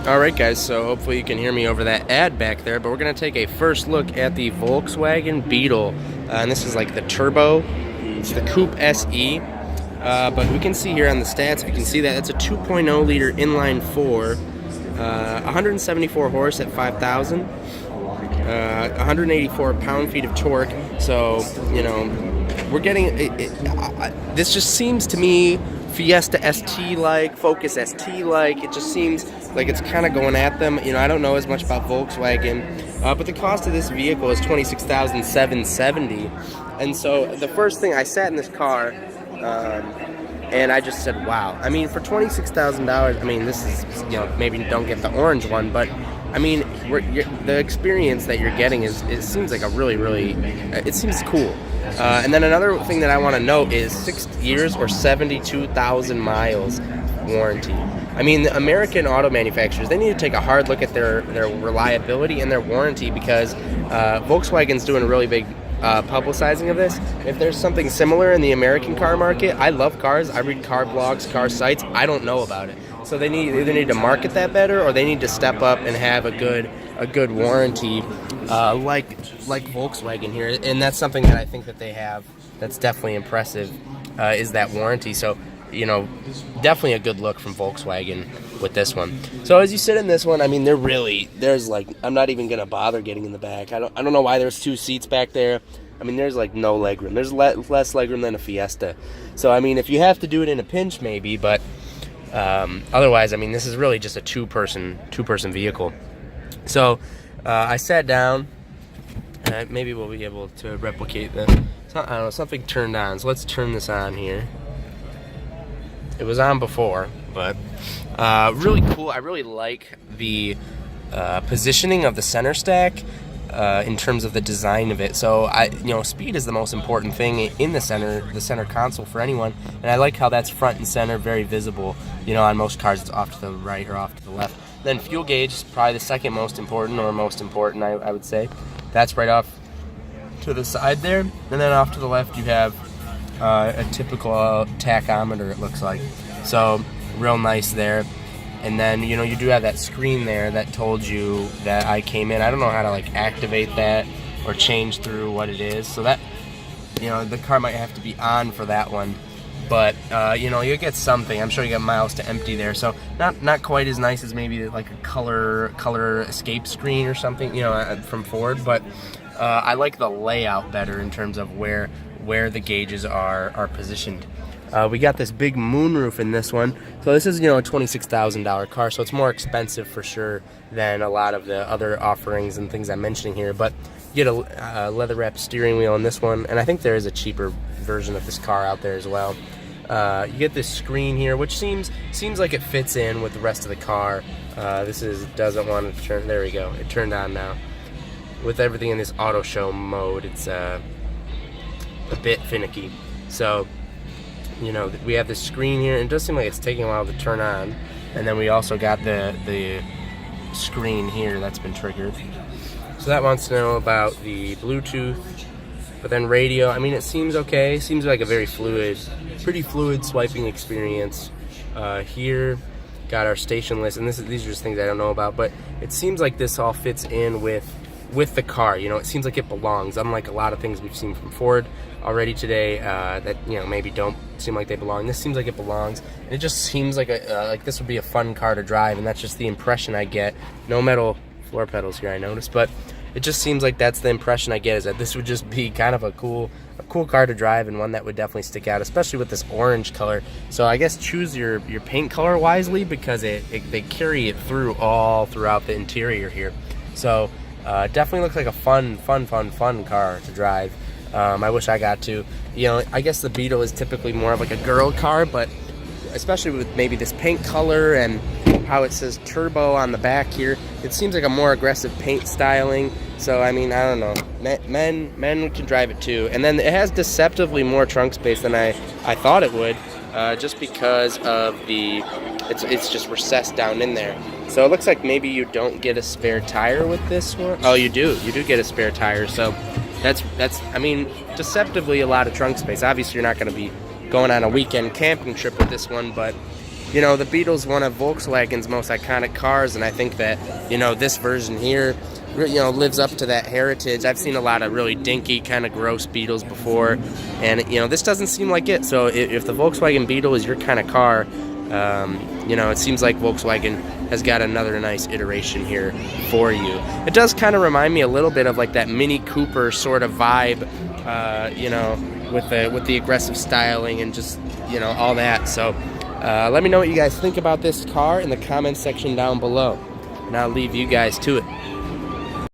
Alright guys, so hopefully you can hear me over that ad back there, but we're going to take a first look at the Volkswagen Beetle. And this is like the Turbo, it's the Coupe SE. But we can see here on the stats, we can see that it's a 2.0 liter inline 4, 174 horse at 5,000, 184 pound-feet of torque. So, you know, we're getting, this just seems to me Fiesta ST-like, Focus ST-like. It just seems like it's kind of going at them. You know, I don't know as much about Volkswagen, but the cost of this vehicle is $26,770. And so the first thing, I sat in this car, and I just said, wow. I mean, for $26,000, I mean, this is, you know, maybe don't get the orange one, but I mean, the experience that you're getting it seems like a really, it seems cool. And then another thing that I want to note is 6 years or 72,000 miles warranty. I mean, the American auto manufacturers, they need to take a hard look at their reliability and their warranty, because Volkswagen's doing a really big publicizing of this. If there's something similar in the American car market, I love cars, I read car blogs, car sites, I don't know about it. So they either need to market that better, or they need to step up and have a good warranty, like Volkswagen here. And that's something that I think that they have that's definitely impressive, is that warranty. So, you know, definitely a good look from Volkswagen with this one. So as you sit in this one, I mean, there's like, I'm not even gonna bother getting in the back. I don't know why there's 2 seats back there. I mean, there's like no legroom. There's less legroom than a Fiesta. So I mean, if you have to do it in a pinch, maybe, but otherwise, I mean, this is really just a two-person vehicle. So I sat down. Maybe we'll be able to replicate this. I don't know, something turned on. So let's turn this on here. It was on before, but really cool. I really like the positioning of the center stack in terms of the design of it. So speed is the most important thing in the center console for anyone, and I like how that's front and center, very visible. You know, on most cars it's off to the right or off to the left. Then fuel gauge is probably the second most important, or most important, I would say. That's right off to the side there, and then off to the left you have a typical tachometer, it looks like. So real nice there. And then, you know, you do have that screen there that told you that I came in. I don't know how to like activate that or change through what it is. So that, you know, the car might have to be on for that one. But you know, you get something. I'm sure you get miles to empty there. So not quite as nice as maybe like a color escape screen or something, you know, from Ford. But I like the layout better in terms of where the gauges are positioned. We got this big moonroof in this one. So this is, you know, a $26,000 car, so it's more expensive for sure than a lot of the other offerings and things I'm mentioning here. But you get a leather-wrapped steering wheel in this one, and I think there is a cheaper version of this car out there as well. You get this screen here, which seems like it fits in with the rest of the car. Doesn't want to turn. There we go. It turned on now. With everything in this auto show mode, it's a bit finicky. So, you know, we have this screen here, and it does seem like it's taking a while to turn on. And then we also got the screen here that's been triggered. So that wants to know about the Bluetooth, but then radio. I mean, it seems okay. It seems like a very pretty fluid swiping experience. Here, got our station list, and these are just things I don't know about, but it seems like this all fits in with the car. You know, it seems like it belongs, unlike a lot of things we've seen from Ford already today that, you know, maybe don't seem like they belong. This seems like it belongs, and it just seems like like this would be a fun car to drive, and that's just the impression I get. No metal floor pedals here, I noticed, but it just seems like that's the impression I get, is that this would just be kind of a cool car to drive, and one that would definitely stick out, especially with this orange color. So I guess choose your paint color wisely, because they carry it all throughout the interior here. So definitely looks like a fun car to drive. I wish I got to. You know, I guess the Beetle is typically more of like a girl car, but especially with maybe this paint color and how it says turbo on the back here, it seems like a more aggressive paint styling. So I mean, I don't know, men can drive it too. And then it has deceptively more trunk space than I thought it would, just because of it's just recessed down in there. So it looks like maybe you don't get a spare tire with this one. Oh, you do get a spare tire. So that's I mean, deceptively a lot of trunk space. Obviously you're not going to be going on a weekend camping trip with this one, but you know, the Beetle's one of Volkswagen's most iconic cars, and I think that, you know, this version here, you know, lives up to that heritage. I've seen a lot of really dinky, kind of gross Beetles before, and, you know, this doesn't seem like it. So if the Volkswagen Beetle is your kind of car, you know, it seems like Volkswagen has got another nice iteration here for you. It does kind of remind me a little bit of like that Mini Cooper sort of vibe, you know, with the aggressive styling and just, you know, all that. So let me know what you guys think about this car in the comments section down below, and I'll leave you guys to it.